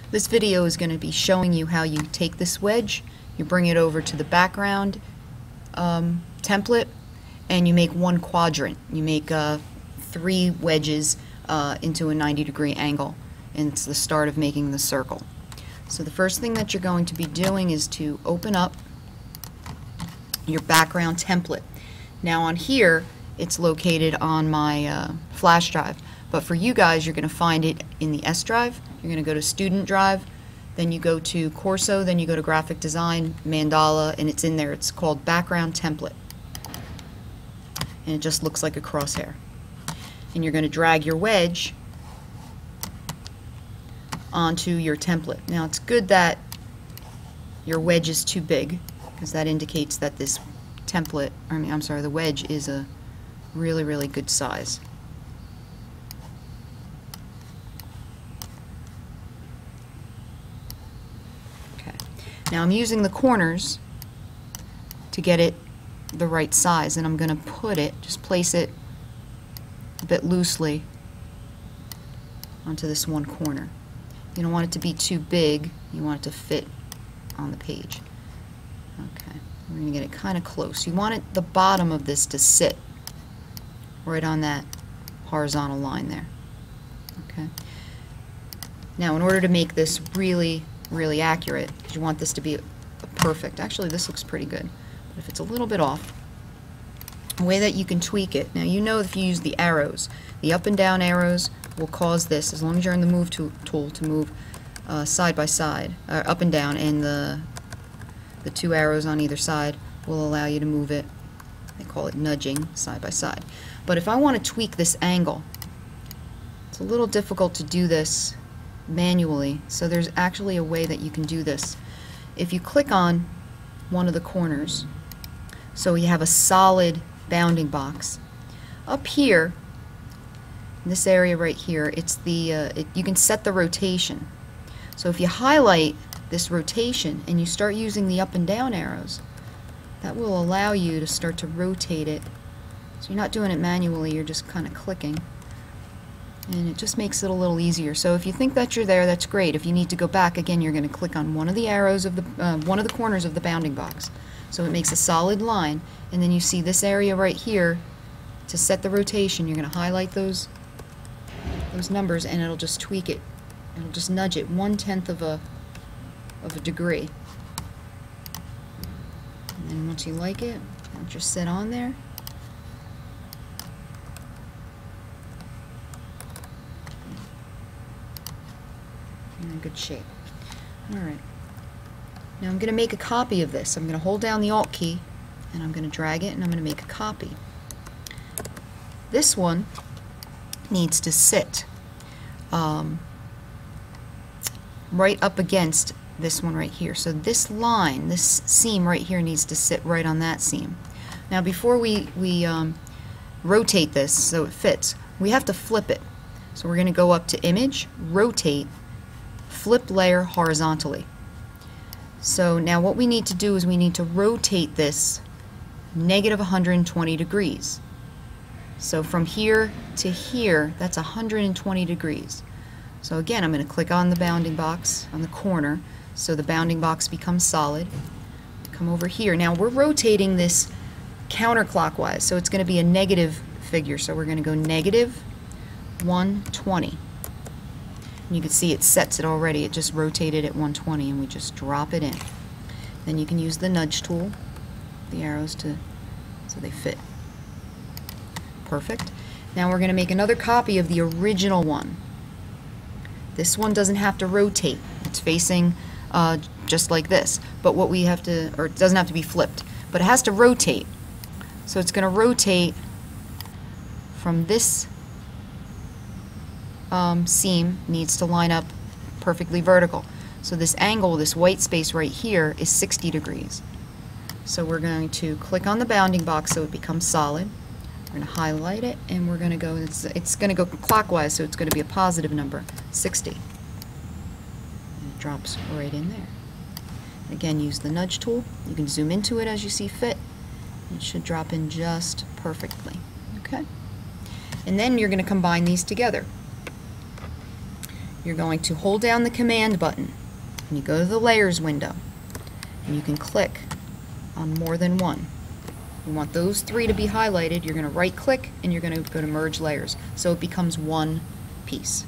This video is going to be showing you how you take this wedge, you bring it over to the background template, and you make one quadrant. You make 3 wedges into a 90-degree angle, and it's the start of making the circle. So the first thing that you're going to be doing is to open up your background template. Now on here, it's located on my flash drive, but for you guys, you're going to find it in the S drive. You're going to go to Student Drive, then you go to Corso, then you go to Graphic Design, Mandala, and it's in there. It's called Background Template. And it just looks like a crosshair. And you're going to drag your wedge onto your template. Now it's good that your wedge is too big, because that indicates that this template, the wedge is a really, really good size. Now I'm using the corners to get it the right size, and I'm going to put it, just place it a bit loosely onto this one corner. You don't want it to be too big, you want it to fit on the page. Okay, we're going to get it kind of close. You want it, the bottom of this to sit right on that horizontal line there. Okay. Now in order to make this really accurate, because you want this to be perfect. Actually, this looks pretty good, but if it's a little bit off, a way that you can tweak it. Now you know if you use the arrows, the up and down arrows will cause this, as long as you're in the move tool, to move side by side, up and down, and the 2 arrows on either side will allow you to move it. They call it nudging, side by side. But if I want to tweak this angle, it's a little difficult to do this manually, so there's actually a way that you can do this. If you click on one of the corners, so you have a solid bounding box, up here in this area right here, it's the you can set the rotation. So if you highlight this rotation and you start using the up and down arrows, that will allow you to start to rotate it. So you're not doing it manually, you're just kind of clicking, and it just makes it a little easier. So if you think that you're there, that's great. If you need to go back, again, you're going to click on one of the arrows of the one of the corners of the bounding box, so it makes a solid line, and then you see this area right here. To set the rotation, you're going to highlight those numbers, and it'll just tweak it. It'll just nudge it 1/10 of a degree. And then once you like it, it'll just sit on there. In good shape. Alright. Now I'm going to make a copy of this. I'm going to hold down the Alt key, and I'm going to drag it, and I'm going to make a copy. This one needs to sit right up against this one right here. So this line, this seam right here, needs to sit right on that seam. Now before we rotate this so it fits, we have to flip it. So we're going to go up to Image, Rotate, Flip Layer horizontally. So now what we need to do is we need to rotate this -120 degrees. So from here to here, that's 120 degrees. So again, I'm going to click on the bounding box on the corner, so the bounding box becomes solid. Come over here. Now we're rotating this counterclockwise, so it's going to be a negative figure. So we're going to go -120. And you can see it sets it already. It just rotated at 120, and we just drop it in. Then you can use the nudge tool, the arrows, so they fit. Perfect. Now we're going to make another copy of the original one. This one doesn't have to rotate. It's facing just like this. But what we have to, or it doesn't have to be flipped, but it has to rotate. So it's going to rotate from this seam, needs to line up perfectly vertical. So this angle, this white space right here, is 60 degrees. So we're going to click on the bounding box so it becomes solid. We're going to highlight it, and we're going to go, it's going to go clockwise, so it's going to be a positive number, 60. And it drops right in there. Again, use the nudge tool. You can zoom into it as you see fit. It should drop in just perfectly. Okay? And then you're going to combine these together. you're going to hold down the command button and you go to the layers window and you can click on more than one. You want those three to be highlighted. You're going to right click and you're going to go to merge layers so it becomes one piece.